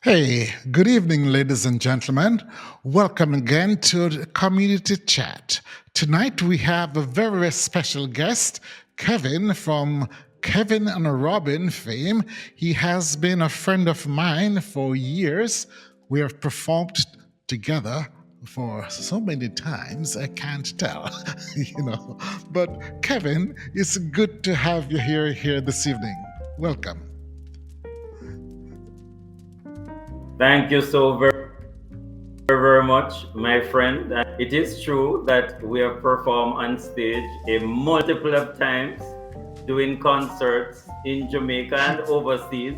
Hey, good evening, ladies and gentlemen. Welcome again to the Community Chat. Tonight we have a very special guest, Kevin from Kevin and Robin fame. He has been a friend of mine for years. We have performed together for so many times, I can't tell, you know. But Kevin, it's good to have you here this evening. Welcome. Thank you so very much, my friend. It is true that we have performed on stage a multiple of times doing concerts in Jamaica and overseas.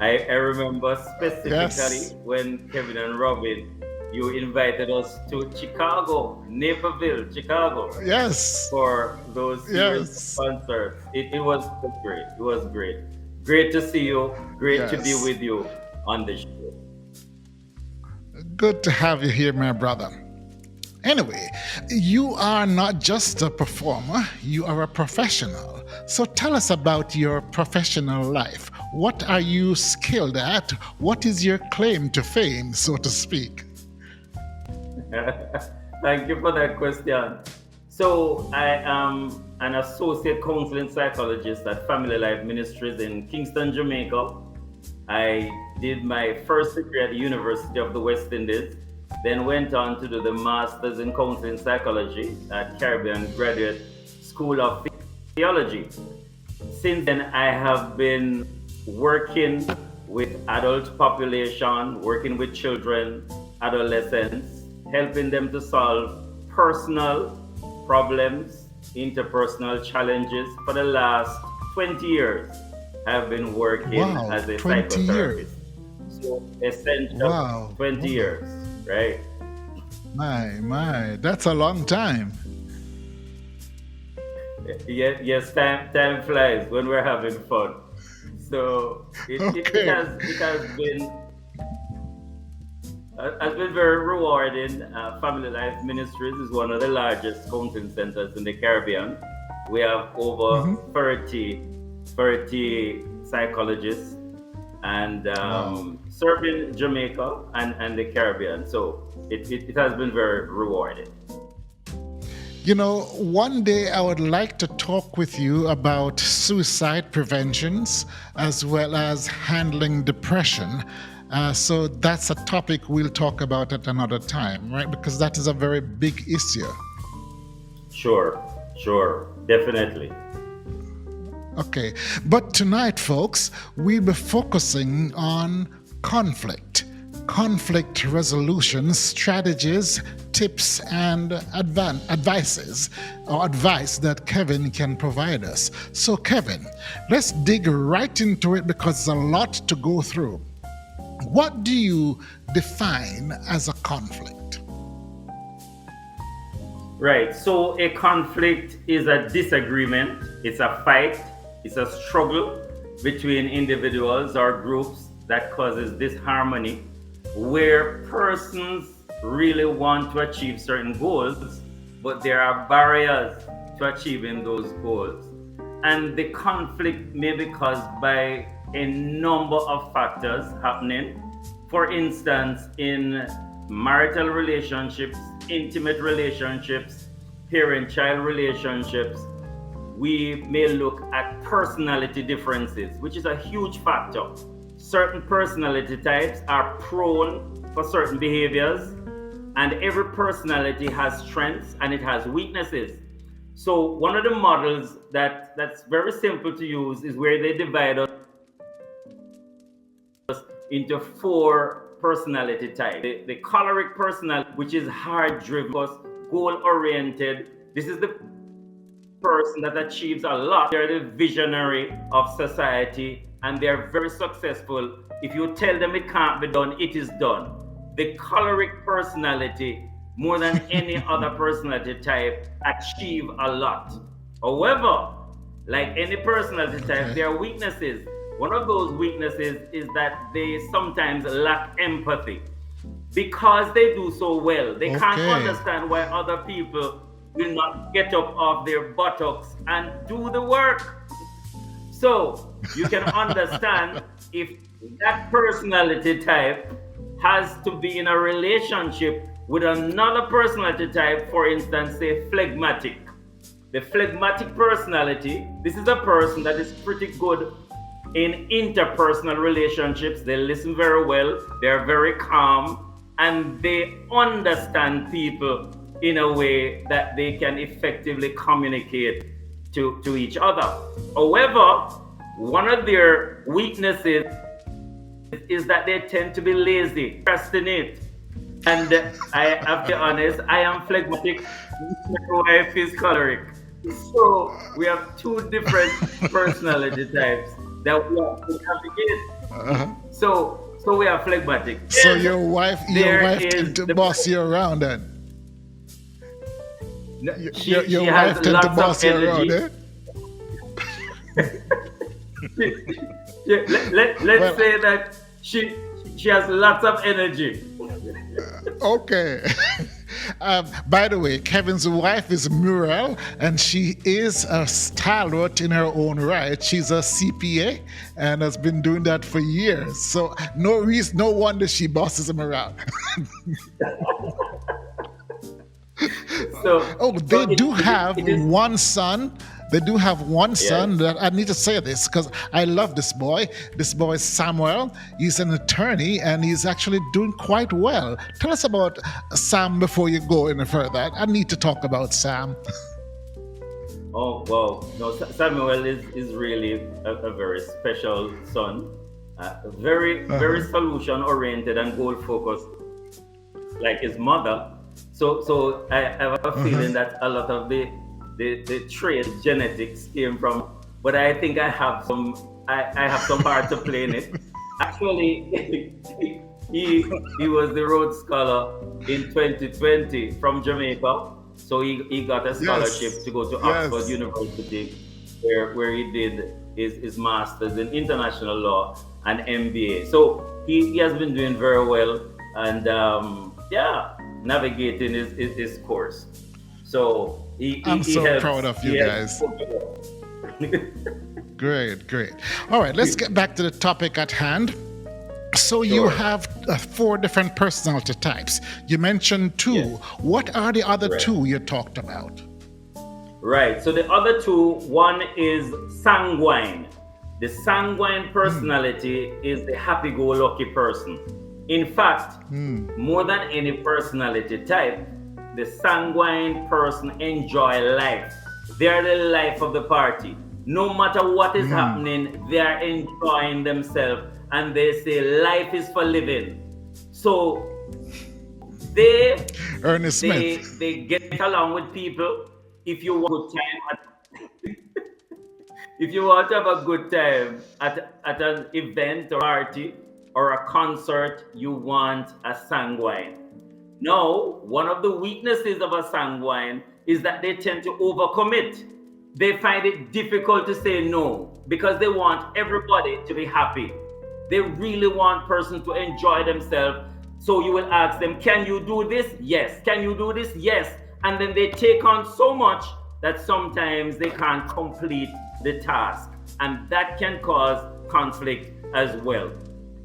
I remember specifically Yes, when Kevin and Robin, you invited us to Chicago, Naperville, Chicago, yes, for those series of yes, concerts. It was great. It was great. Great to see you. Great to be yes. with you on the show. Good to have you here, my brother. Anyway, you are not just a performer, you are a professional. So tell us about your professional life. What are you skilled at? What is your claim to fame, so to speak? Thank you for that question. So, I am an associate counseling psychologist at Family Life Ministries in Kingston, Jamaica. I did my first degree at the University of the West Indies, then went on to do the Masters in Counseling Psychology at Caribbean Graduate School of Theology. Since then, I have been working with adult population, working with children, adolescents, helping them to solve personal problems, interpersonal challenges for the last 20 years. I've been working Wow, as a 20 years. psychotherapist. So essential Wow, 20 wow. years, right? My, that's a long time. Yes, yes, time flies when we're having fun. So Okay. it has been very rewarding. Family Life Ministries is one of the largest counseling centers in the Caribbean. We have over Hmm. 30 psychologists and Wow. serving Jamaica and the Caribbean. So it has been very rewarding. You know, one day I would like to talk with you about suicide preventions as well as handling depression. So that's a topic we'll talk about at another time, right? Because that is a very big issue. Sure, sure, definitely. Okay. But tonight, folks, we'll be focusing on conflict, conflict resolution strategies, tips, and advices or advice that Kevin can provide us. So, Kevin, let's dig right into it because there's a lot to go through. What do you define as a conflict? Right. So a conflict is a disagreement, it's a fight, it's a struggle between individuals or groups that causes disharmony, where persons really want to achieve certain goals, but there are barriers to achieving those goals. And the conflict may be caused by a number of factors happening. For instance, in marital relationships, intimate relationships, parent child relationships, we may look at personality differences, which is a huge factor. Certain personality types are prone for certain behaviors, and every personality has strengths and it has weaknesses. So one of the models that's very simple to use is where they divide us into four personality types. The choleric personality, which is hard driven, goal oriented. This is the person that achieves a lot. They're the visionary of society and they're very successful. If you tell them it can't be done, it is done. The choleric personality, more than any other personality type, achieve a lot. However, like any personality type, Okay. there are weaknesses. One of those weaknesses is that they sometimes lack empathy because they do so well. They can't Okay. understand why other people will not get up off their buttocks and do the work. So you can understand if that personality type has to be in a relationship with another personality type, for instance, say phlegmatic. The phlegmatic personality, this is a person that is pretty good in interpersonal relationships. They listen very well, they're very calm, and they understand people in a way that they can effectively communicate to each other. However, one of their weaknesses is that they tend to be lazy, procrastinate. And I have to be honest, I am phlegmatic, my wife is choleric. So we have two different personality types that we have to navigate. Uh-huh. So we are phlegmatic. So Then your there wife is tend to the boss you around then. she Your has wife tend to lots of boss you around, energy. eh? Yeah, let's Well, say that she has lots of energy. okay. By the way, Kevin's wife is Muriel, and she is a stalwart in her own right. She's a CPA and has been doing that for years. So no reason, no wonder she bosses him around. So Oh, so they do have it is one son. They do have one yes. son that I need to say this because I love this boy. This boy is Samuel. He's an attorney and he's actually doing quite well. Tell us about Sam before you go any further. I need to talk about Sam. Oh wow! No, Samuel is really a very special son. Very Uh-huh. solution oriented and goal focused, like his mother. So I have a Uh-huh. feeling that a lot of the traits, genetics came from. But I think I have some part to play in it. Actually, he was the Rhodes Scholar in 2020 from Jamaica. So he got a scholarship Yes. to go to Oxford Yes. University, where he did his master's in international law and MBA. So he has been doing very well and yeah, navigating his course. So I'm he so helps. proud of He you helps. guys. Great, great. All right, let's get back to the topic at hand. So you Sure. have four different personality types. You mentioned two. Yes. What are the other Right. two you talked about? Right. So the other two, one is sanguine. The sanguine personality is the happy-go-lucky person. In fact, more than any personality type, the sanguine person enjoy life. They are the life of the party. No matter what is happening, they are enjoying themselves, and they say life is for living. So they Ernest they Smith. they get along with people. If you want a good time if you want to have a good time at an event or party or a concert, you want a sanguine. Now, one of the weaknesses of a sanguine is that they tend to overcommit. They find it difficult to say no because they want everybody to be happy. They really want person to enjoy themselves. So you will ask them, can you do this? Yes. Can you do this? Yes. And then they take on so much that sometimes they can't complete the task. And that can cause conflict as well.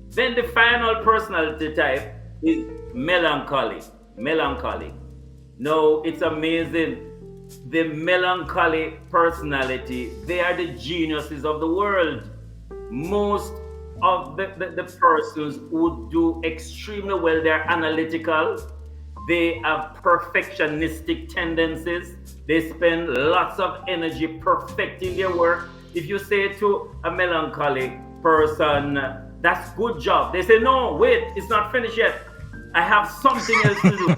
Then the final personality type is melancholy. Melancholy. No, it's amazing. The melancholy personality, they are the geniuses of the world. Most of the persons who do extremely well, they're analytical, they have perfectionistic tendencies, they spend lots of energy perfecting their work. If you say to a melancholy person, that's good job, they say, no, wait, it's not finished yet. I have something else to do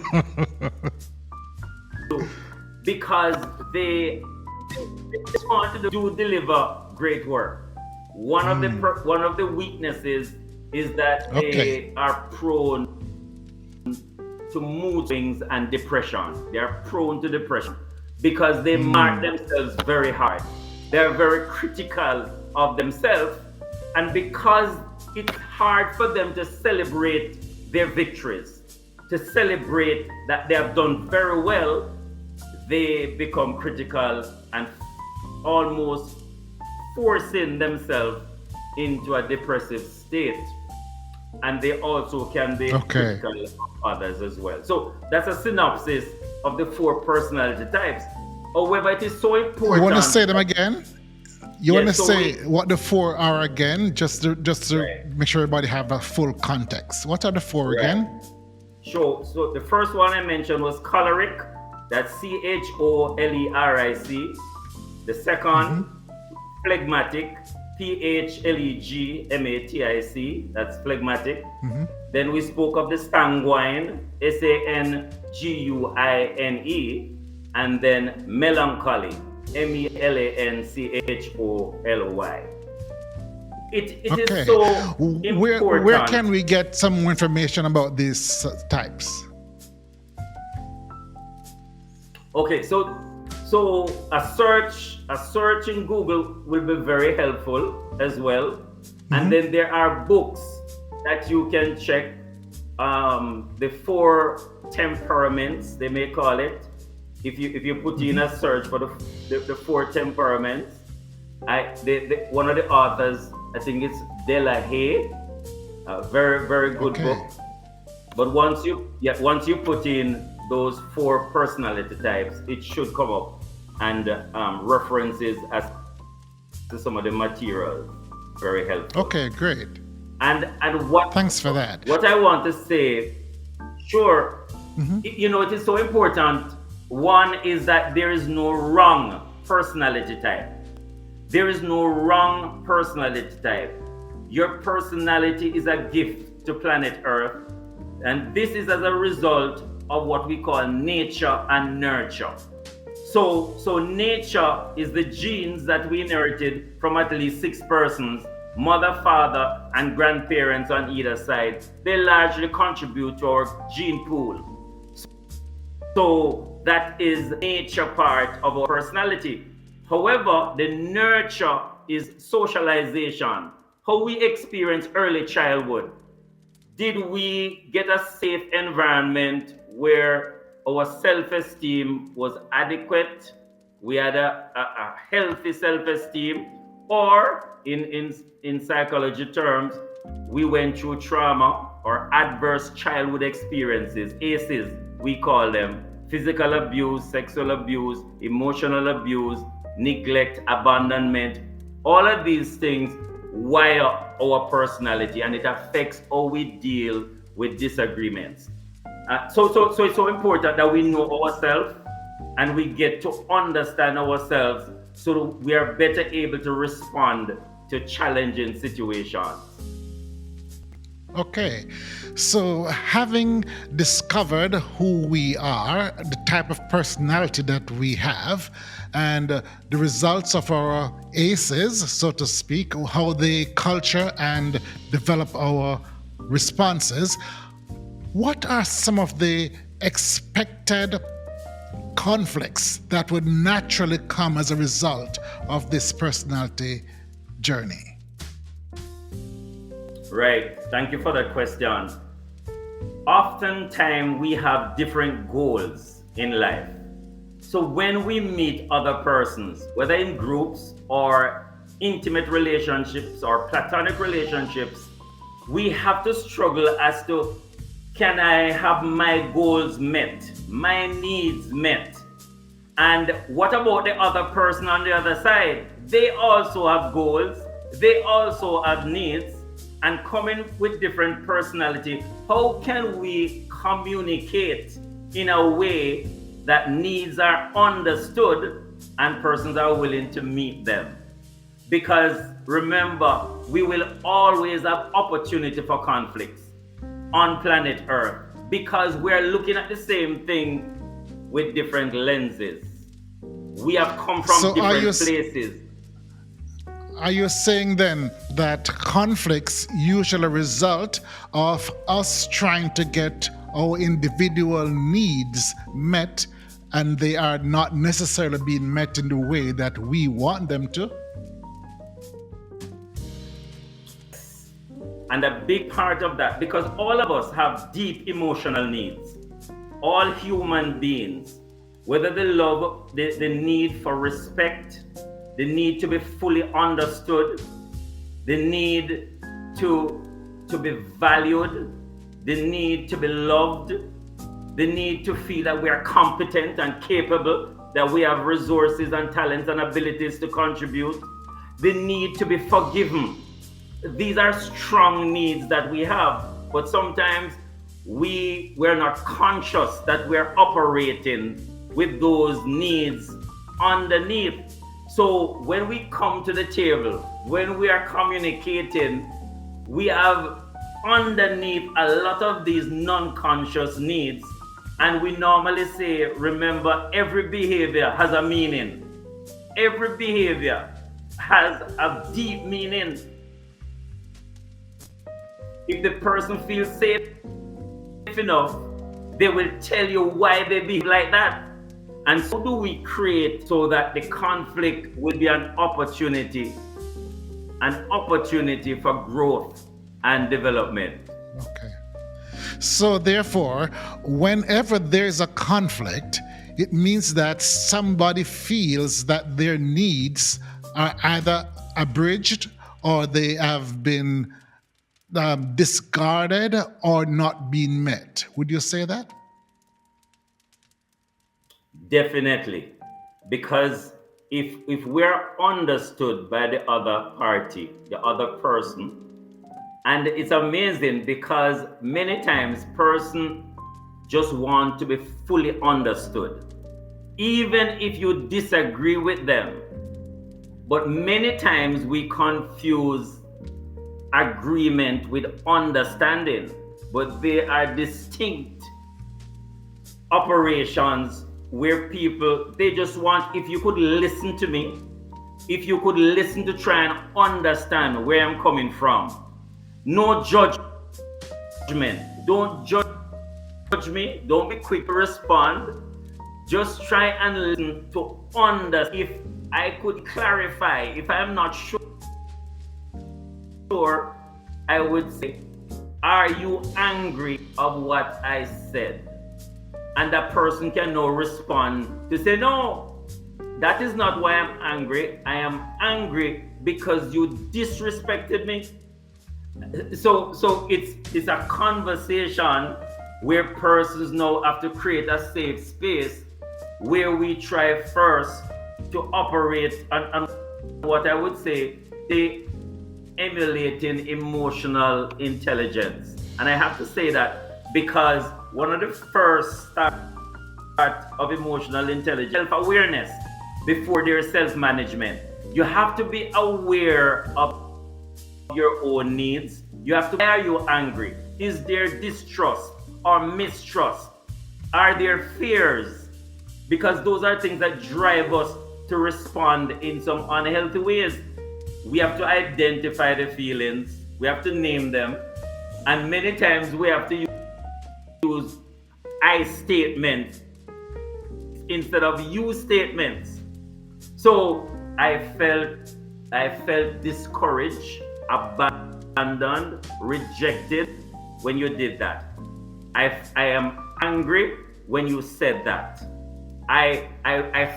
because they just want to deliver great work. One of the weaknesses is that Okay. they are prone to mood swings and depression. They are prone to depression because they mark themselves very hard. They are very critical of themselves, and because it's hard for them to celebrate their victories, to celebrate that they have done very well, they become critical and almost forcing themselves into a depressive state. state, and they also can be Okay. critical of others as well. So that's a synopsis of the 4 personality types. However, it is so You want to important. say them again? You want to Yes, so say what the four are again, just to right, make sure everybody have a full context. What are the four right. again? So the first one I mentioned was choleric. That's CHOLERIC. The second, phlegmatic, PHLEGMATIC. That's phlegmatic. Then we spoke of the sanguine, SANGUINE, and then melancholy, MELANCHOLY. It Okay. is so Where important. can we get some more information about these types? Okay, so a search in Google will be very helpful as well. And then there are books that you can check, the 4 temperaments, they may call it. If you put in a search for the 4 temperaments, one of the authors, I think it's Delahaye, a very, very good book. But once you put in those 4 personality types, it should come up and references as to some of the material. Very helpful. Okay, great. And what Thanks for that. what I want to say, sure, it is so important. One is that there is no wrong personality type. There is no wrong personality type. Your personality is a gift to planet Earth, and this is as a result of what we call nature and nurture. So nature is the genes that we inherited from at least 6 persons, mother, father, and grandparents on either side. They largely contribute to our gene pool. So that is nature part of our personality. However, the nurture is socialization, how we experience early childhood. Did we get a safe environment where our self-esteem was adequate? We had a healthy self-esteem, or in psychology terms, we went through trauma or adverse childhood experiences, ACEs, we call them: physical abuse, sexual abuse, emotional abuse, neglect, abandonment. All of these things wire our personality, and it affects how we deal with disagreements. So it's so important that we know ourselves and we get to understand ourselves so that we are better able to respond to challenging situations. Okay, so having discovered who we are, the type of personality that we have, and the results of our ACEs, so to speak, how they culture and develop our responses, what are some of the expected conflicts that would naturally come as a result of this personality journey? Right. Thank you for that question. Oftentimes, we have different goals in life. So when we meet other persons, whether in groups or intimate relationships or platonic relationships, we have to struggle as to, can I have my goals met, my needs met? And what about the other person on the other side? They also have goals, they also have needs, and coming with different personality. How can we communicate in a way that needs are understood and persons are willing to meet them? Because remember, we will always have opportunity for conflicts on planet Earth because we're looking at the same thing with different lenses. We have come from different places. Are you saying then that conflicts usually result of us trying to get our individual needs met, and they are not necessarily being met in the way that we want them to? And a big part of that, because all of us have deep emotional needs, all human beings, whether the love, the need for respect, the need to be fully understood, the need to be valued, the need to be loved, the need to feel that we are competent and capable, that we have resources and talents and abilities to contribute, the need to be forgiven. These are strong needs that we have, but sometimes we're not conscious that we're operating with those needs underneath. So when we come to the table, when we are communicating, we have underneath a lot of these non-conscious needs. And we normally say, remember, every behavior has a meaning. Every behavior has a deep meaning. If the person feels safe enough, they will tell you why they behave like that. And so do we create so that the conflict will be an opportunity for growth and development. Okay. So therefore, whenever there's a conflict, it means that somebody feels that their needs are either abridged or they have been discarded or not being met. Would you say that? Definitely. Because if we're understood by the other party, the other person, and it's amazing because many times person just want to be fully understood, even if you disagree with them. But many times we confuse agreement with understanding, but they are distinct operations where people, they just want, if you could listen to me, if you could listen to try and understand where I'm coming from. No judgment. Don't judge me. Don't be quick to respond. Just try and listen to understand. If I could clarify, if I'm not sure, I would say, are you angry of what I said? And that person can now respond to say, no, that is not why I'm angry. I am angry because you disrespected me. So it's a conversation where persons now have to create a safe space where we try first to operate on what I would say the emulating emotional intelligence. And I have to say that because one of the first steps of emotional intelligence, self-awareness before there's self-management. You have to be aware of your own needs. You have to, why are you angry? Is there distrust or mistrust? Are there fears? Because those are things that drive us to respond in some unhealthy ways. We have to identify the feelings, we have to name them, and many times we have to use I statements instead of you statements. So I felt discouraged, abandoned, rejected when you did that. I am angry when you said that. I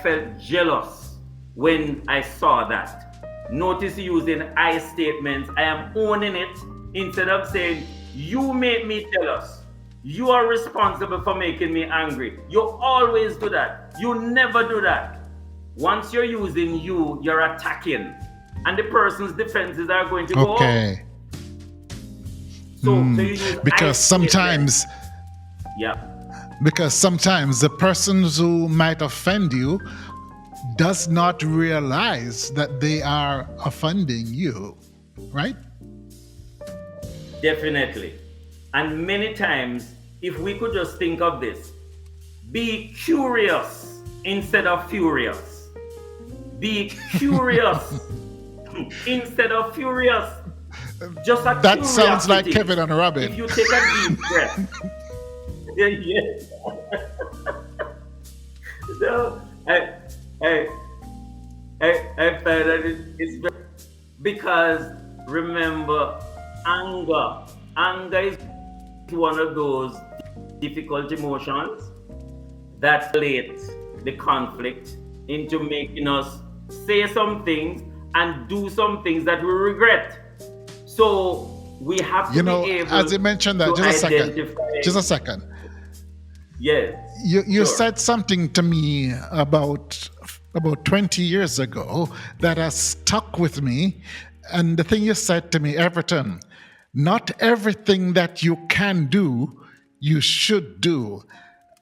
felt jealous when I saw that. Notice using I statements. I am owning it instead of saying, you made me jealous. You are responsible for making me angry. You always do that. You never do that. Once you're using you, you're attacking. And the person's defenses are going to go up. Okay. So you use Because sometimes, yeah. because sometimes the persons who might offend you does not realize that they are offending you, right? Definitely. And many times, if we could just think of this, be curious instead of furious. Be curious instead of furious. Just a That sounds like curiosity. Kevin and Robin. If you take a deep breath. Yeah. So I find that it's very, because remember, anger is one of those difficult emotions that lead the conflict into making us say some things and do some things that we regret. So we have to You be know, as able you mentioned that, to just a second, identify. just a second. Yes, You sure. said something to me about 20 years ago that has stuck with me. And the thing you said to me, Everton, not everything that you can do, you should do.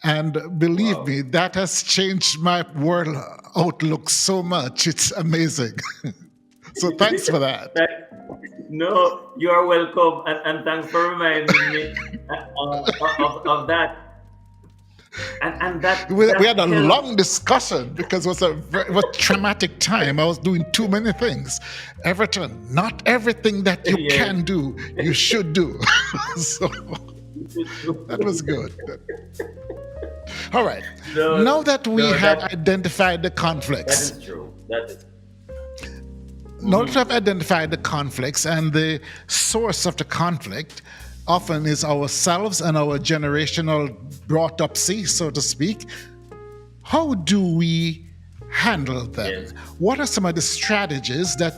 And believe Wow. me, that has changed my world outlook so much. It's amazing. So thanks for that. That- no, you are welcome, and thanks for reminding me of that. And We that had a helps. long discussion because it was a traumatic time. I was doing too many things. Everton, not everything that you Yes. can do, you should do. So that was good. All right. Now No, that we no, have that identified the that conflicts, is true. That is. now that we have identified the conflicts and the source of the conflict often is ourselves and our generational brought up see, so to speak, how do we handle them? Yes. What are some of the strategies that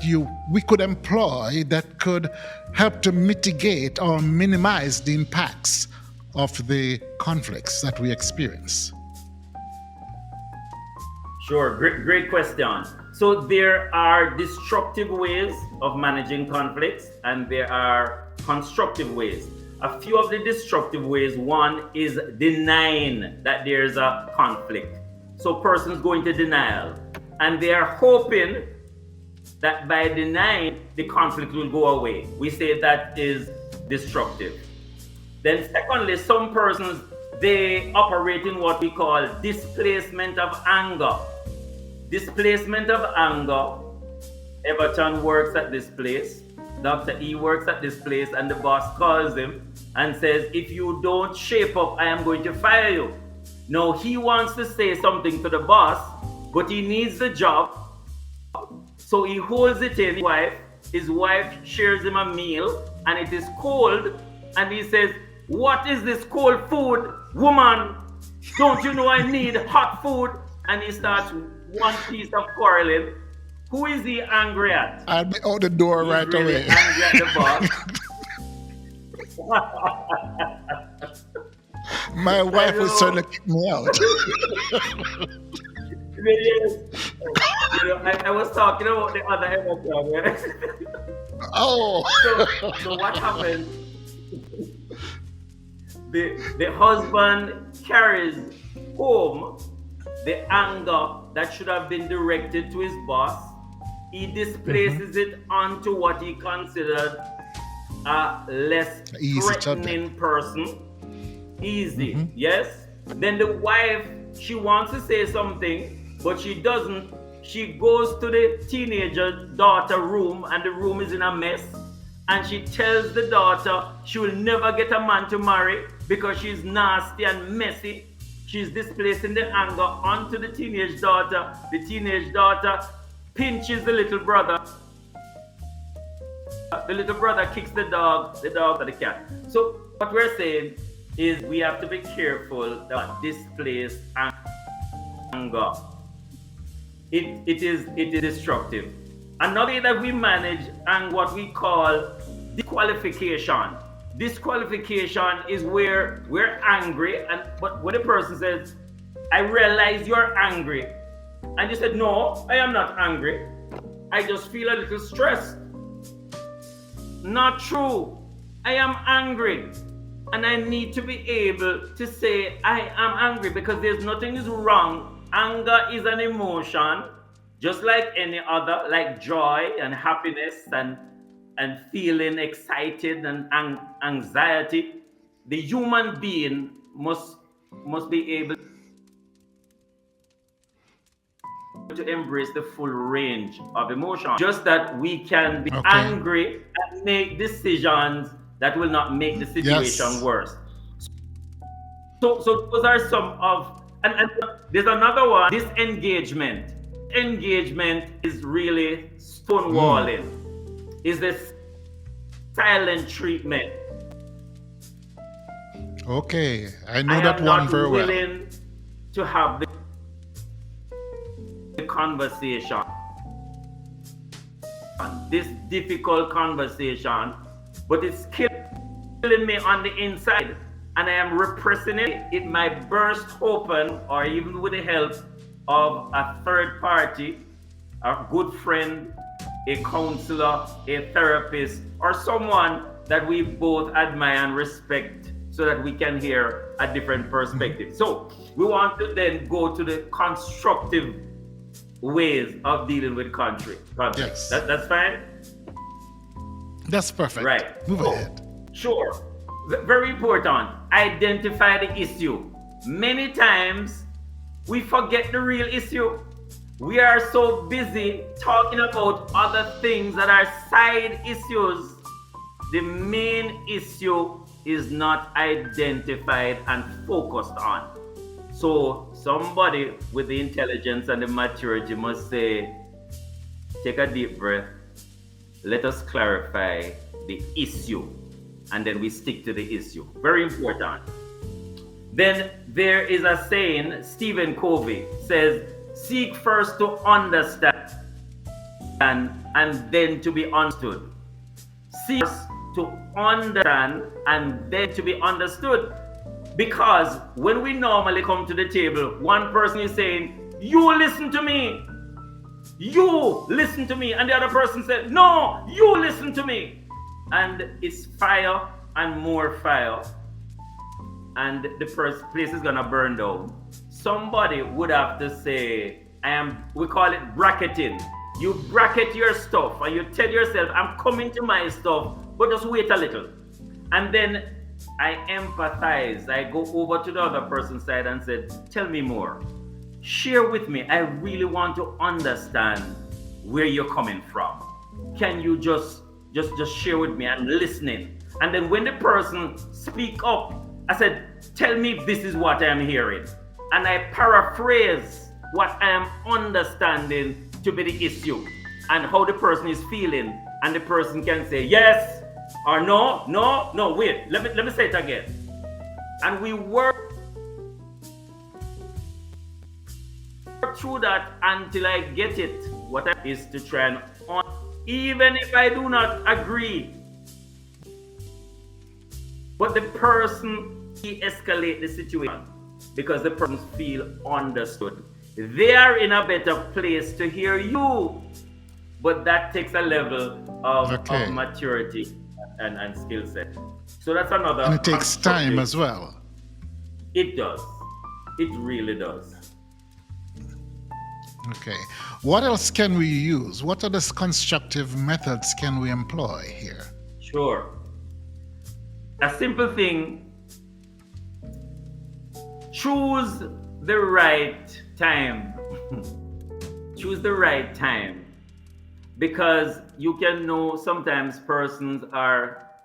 we could employ that could help to mitigate or minimize the impacts of the conflicts that we experience? Sure, great question. So there are destructive ways of managing conflicts, and there are constructive ways. A few of the destructive ways, one is denying that there's a conflict. So persons go into denial, and they are hoping that by denying the conflict will go away. We say that is destructive. Then secondly, some persons, they operate in what we call displacement of anger. Displacement of anger. Everton works at this place. Dr. E works at this place, and the boss calls him and says, if you don't shape up, I am going to fire you. Now, he wants to say something to the boss, but he needs the job. So he holds it in. His wife shares him a meal, and it is cold. And he says, what is this cold food? Woman, don't you know I need hot food? And he starts one piece of quarreling. Who is he angry at? I'll be out the door He's right really away. angry at the boss. My wife was know. trying to kick me out. Yes. You know, I was talking about the other Everton. Right? Oh, So what happened? The husband carries home the anger that should have been directed to his boss. He displaces it onto what he considered a less Easy threatening person. Easy, yes. Then the wife, she wants to say something, but she doesn't. She goes to the teenager daughter room, and the room is in a mess. And she tells the daughter she will never get a man to marry because she's nasty and messy. She's displacing the anger onto the teenage daughter. The teenage daughter pinches the little brother. The little brother kicks the dog or the cat. So what we're saying is we have to be careful that displace anger. It is destructive. Another way that we manage and what we call disqualification. Disqualification is where we're angry, but when the person says, I realize you're angry, and you said, no, I am not angry. I just feel a little stressed. Not true. I am angry. And I need to be able to say I am angry because there's nothing is wrong. Anger is an emotion, just like any other, like joy and happiness and feeling excited and anxiety. The human being must be able to embrace the full range of emotion. Just that we can be angry and make decisions that will not make the situation worse. So those are some of, and there's another one, disengagement. Engagement is really stonewalling. Is this silent treatment. Okay, I know that one very well. I am not willing to have the conversation, this difficult conversation, but it's killing me on the inside, and I am repressing it. It might burst open, or even with the help of a third party, a good friend, a counselor, a therapist, or someone that we both admire and respect, so that we can hear a different perspective. So we want to then go to the constructive ways of dealing with conflict. Yes. That's fine? That's perfect. Right. Move So, ahead. sure. Very important. Identify the issue. Many times we forget the real issue. We are so busy talking about other things that are side issues. The main issue is not identified and focused on. So somebody with the intelligence and the maturity must say, take a deep breath. Let us clarify the issue, and then we stick to the issue. Very important. Then there is a saying, Stephen Covey says, seek first to understand and then to be understood. Seek first to understand and then to be understood. Because when we normally come to the table, one person is saying, you listen to me. You listen to me. And the other person said, no, you listen to me. And it's fire and more fire. And the first place is gonna burn down. Somebody would have to say, we call it bracketing. You bracket your stuff and you tell yourself, I'm coming to my stuff, but just wait a little. And then I empathize. I go over to the other person's side and said, tell me more. Share with me. I really want to understand where you're coming from. Can you just share with me? I'm listening. And then when the person speak up, I said, tell me this is what I am hearing. And I paraphrase what I am understanding to be the issue and how the person is feeling. And the person can say yes or no, wait, let me say it again. And we work through that until I get it. What I is to try and even if I do not agree, but the person de-escalate the situation because the person feel understood. They are in a better place to hear you, but that takes a level of maturity and skill set. So that's another. And it takes time as well. It does. It really does. Okay. What else can we use? What other constructive methods can we employ here? Sure. A simple thing, choose the right time. Choose the right time. Because you can know sometimes persons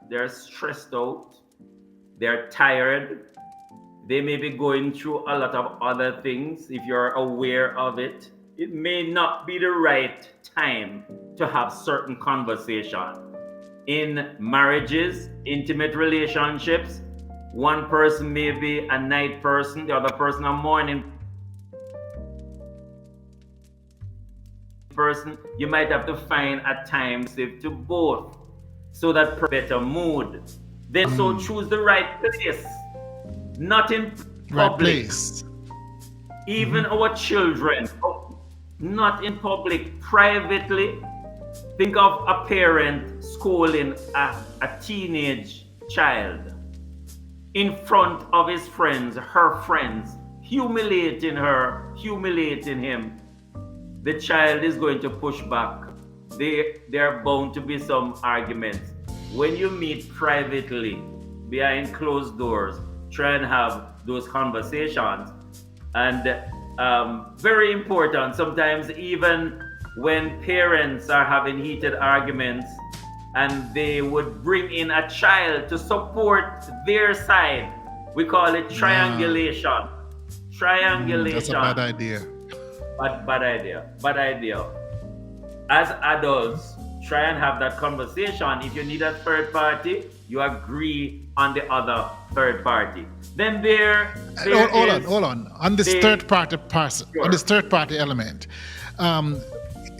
they're stressed out, they're tired, they may be going through a lot of other things. If you're aware of it, it may not be the right time to have certain conversation. In marriages, intimate relationships, one person may be a night person, the other person a morning person. You might have to find a time safe to both so that better mood. Then so choose the right place, not in public. Right place. Even our children, not in public, privately. Think of a parent scolding a teenage child in front of his friends, her friends, humiliating her, humiliating him. The child is going to push back. There are bound to be some arguments. When you meet privately, behind closed doors, try and have those conversations. And very important, sometimes even when parents are having heated arguments and they would bring in a child to support their side, we call it triangulation. Triangulation. That's a bad idea. Bad idea. As adults, try and have that conversation. If you need a third party, you agree on the other third party. Then hold on. On this third party person, on this third party element,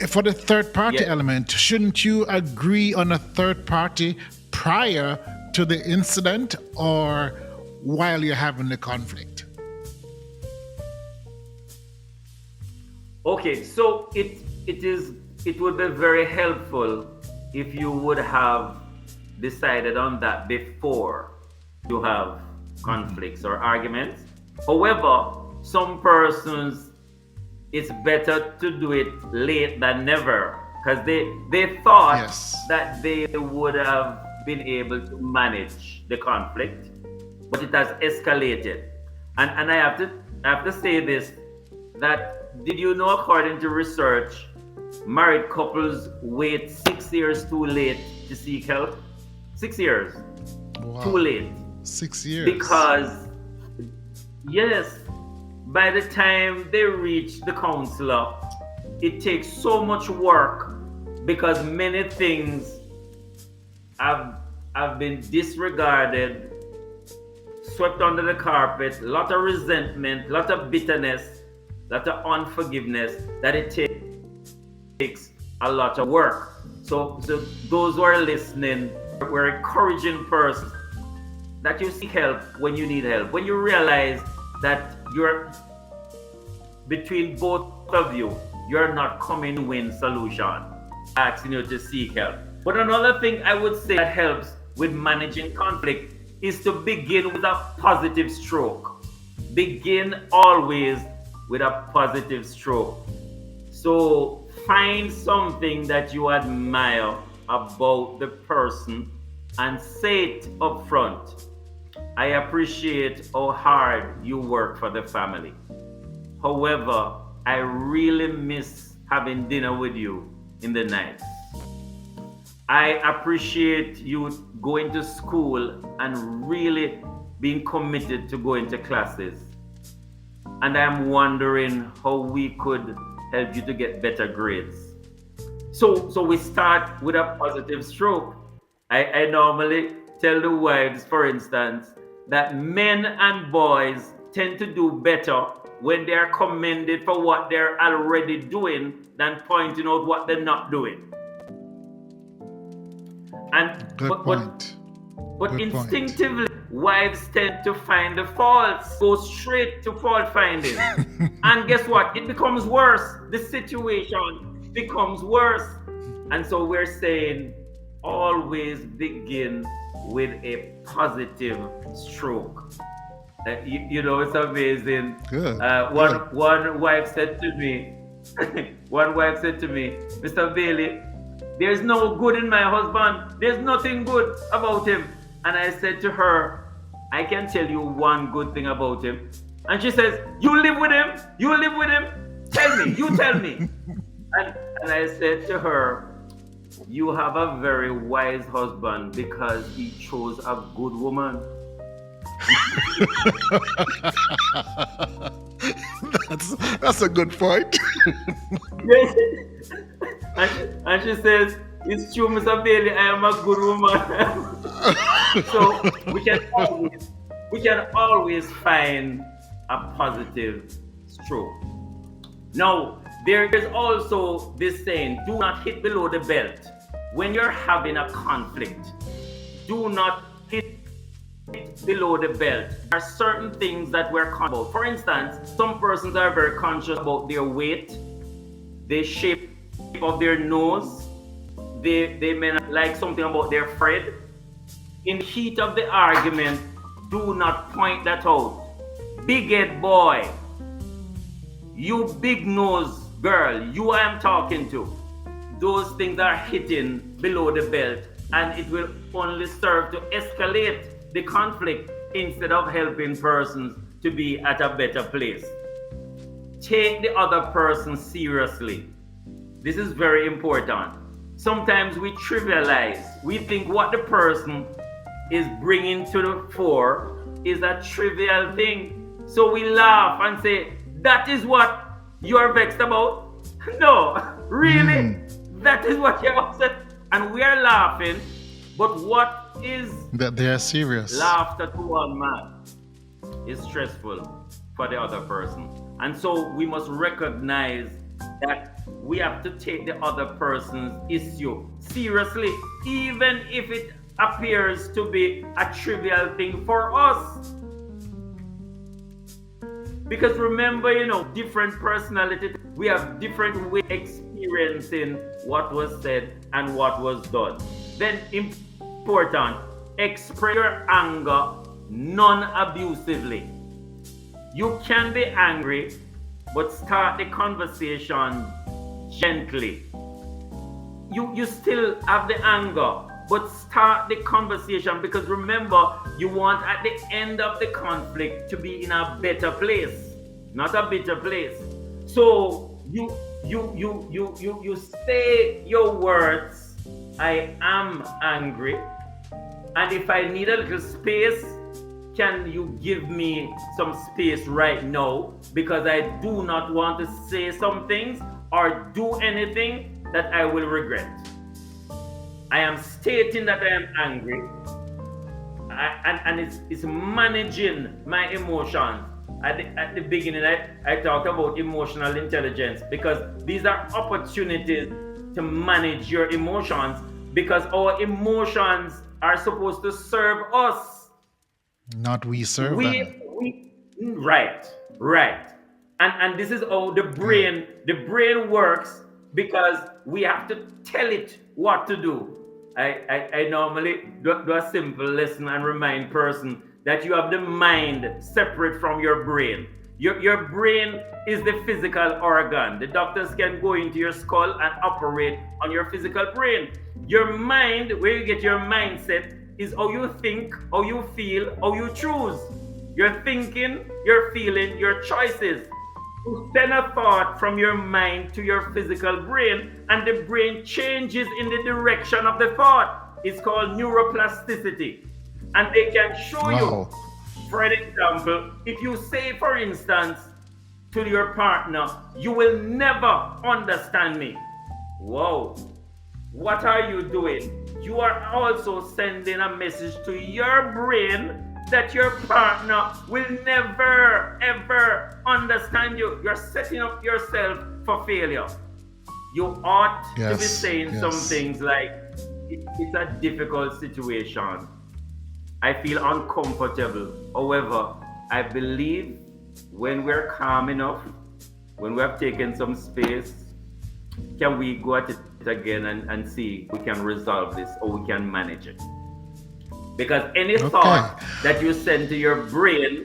for the third party element, shouldn't you agree on a third party prior to the incident or while you're having the conflict? Okay, so it would be very helpful if you would have decided on that before you have conflicts or arguments. However, some persons, it's better to do it late than never, because they thought Yes. that they would have been able to manage the conflict, but it has escalated. And I have to say this, that did you know, according to research, married couples wait 6 years too late to seek help? 6 years Wow. too late. 6 years. Because, yes, by the time they reach the counselor, it takes so much work because many things have been disregarded, swept under the carpet, a lot of resentment, a lot of bitterness, a lot of unforgiveness, that it takes a lot of work. So those who are listening, we're encouraging persons that you seek help when you need help. When you realize that you're between both of you, you're not coming to win solution, asking you to seek help. But another thing I would say that helps with managing conflict is to begin with a positive stroke. Begin always with a positive stroke. So find something that you admire about the person and say it up front. I appreciate how hard you work for the family. However, I really miss having dinner with you in the night. I appreciate you going to school and really being committed to going to classes. And I'm wondering how we could help you to get better grades. So we start with a positive stroke. I normally tell the wives, for instance, that men and boys tend to do better when they are commended for what they're already doing than pointing out what they're not doing. And Good but point. but Good point. instinctively, wives tend to find the faults, go straight to fault finding. And guess what? It becomes worse. The situation becomes worse. And so we're saying always begin with a positive stroke. You know, it's amazing. Good. One wife said to me, Mr. Bailey, there's no good in my husband. There's nothing good about him. And I said to her, I can tell you one good thing about him. And she says, you live with him? You live with him? Tell me, you tell me. And I said to her, you have a very wise husband because he chose a good woman. That's a good point. Yes. And she says, it's true, Mr. Bailey, I am a good woman. So we can always find a positive stroke. Now, there is also this saying, do not hit below the belt. When you're having a conflict, do not hit below the belt. There are certain things that we're conscious about. For instance, some persons are very conscious about their weight, the shape of their nose. They may not like something about their friend. In the heat of the argument, do not point that out. Big head boy, you big nose girl, you I am talking to. Those things are hitting below the belt, and it will only serve to escalate the conflict instead of helping persons to be at a better place. Take the other person seriously. This is very important. Sometimes we trivialize. We think what the person is bringing to the fore is a trivial thing. So we laugh and say, that is what you're vexed about? No, really? That is what you're upset? And we are laughing, but what is That they are serious. laughter to one man is stressful for the other person. And so we must recognize that we have to take the other person's issue seriously, even if it appears to be a trivial thing for us. Because remember, different personality, we have different way experiencing what was said and what was done. Then important, express your anger non-abusively. You can be angry, but start the conversation gently. You still have the anger, but start the conversation, because remember, you want at the end of the conflict to be in a better place, not a bitter place. So you say your words. I am angry, and if I need a little space, can you give me some space right now? Because I do not want to say some things or do anything that I will regret. I am stating that I am angry, and it's managing my emotions. At the beginning, I talked about emotional intelligence, because these are opportunities to manage your emotions, because our emotions are supposed to serve us. Not we serve them. We right, right. And this is how the brain works, because we have to tell it what to do. I normally do a simple lesson and remind person that you have the mind separate from your brain. Your brain is the physical organ. The doctors can go into your skull and operate on your physical brain. Your mind, where you get your mindset, is how you think, how you feel, how you choose. Your thinking, your feeling, your choices. You send a thought from your mind to your physical brain, and the brain changes in the direction of the thought. It's called neuroplasticity. And they can show you, for an example, if you say, for instance, to your partner, you will never understand me. Whoa, what are you doing? You are also sending a message to your brain that your partner will never, ever understand you. You're setting up yourself for failure. You ought to be saying some things like, it's a difficult situation. I feel uncomfortable. However, I believe when we're calm enough, when we have taken some space, can we go at it again and see if we can resolve this or we can manage it? Because any thought that you send to your brain,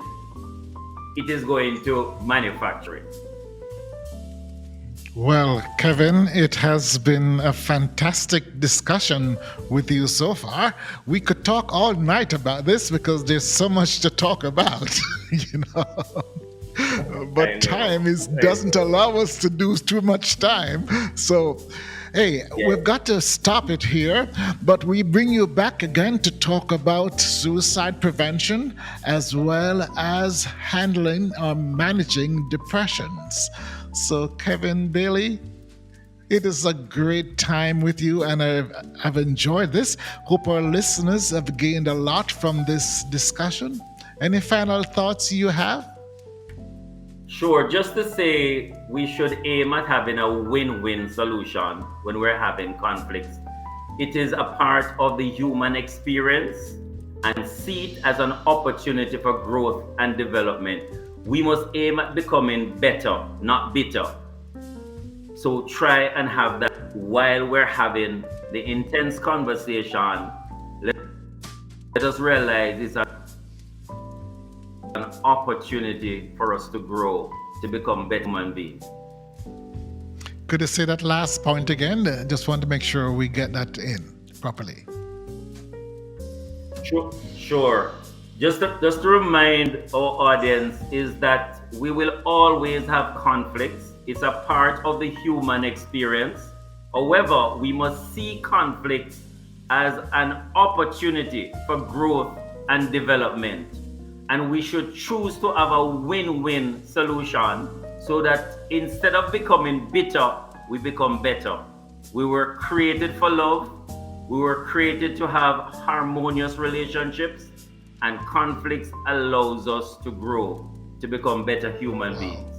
it is going to manufacture it. Well, Kevin, it has been a fantastic discussion with you so far. We could talk all night about this because there's so much to talk about, But time doesn't allow us to do too much time. So, hey, we've got to stop it here, but we bring you back again to talk about suicide prevention as well as handling or managing depressions. So, Kevin Bailey, it is a great time with you, and I've enjoyed this. Hope our listeners have gained a lot from this discussion. Any final thoughts you have? Sure, just to say we should aim at having a win-win solution when we're having conflicts. It is a part of the human experience, and see it as an opportunity for growth and development. We must aim at becoming better, not bitter. So try and have that while we're having the intense conversation. Let us realize it's an opportunity for us to grow, to become better human beings. Could you say that last point again? Just want to make sure we get that in properly. Sure. Just to remind our audience is that we will always have conflicts. It's a part of the human experience. However, we must see conflicts as an opportunity for growth and development. And we should choose to have a win-win solution so that instead of becoming bitter, we become better. We were created for love. We were created to have harmonious relationships, and conflicts allows us to grow, to become better human beings.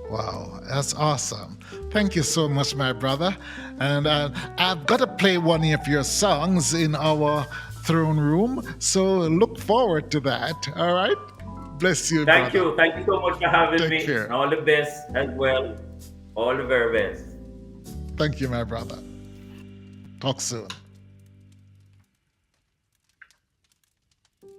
Wow, that's awesome. Thank you so much, my brother. And I've got to play one of your songs in our throne room. So look forward to that. All right? Bless you, Thank brother. you. Thank you so much for having Take me. care. All the best as well. All the very best. Thank you, my brother. Talk soon.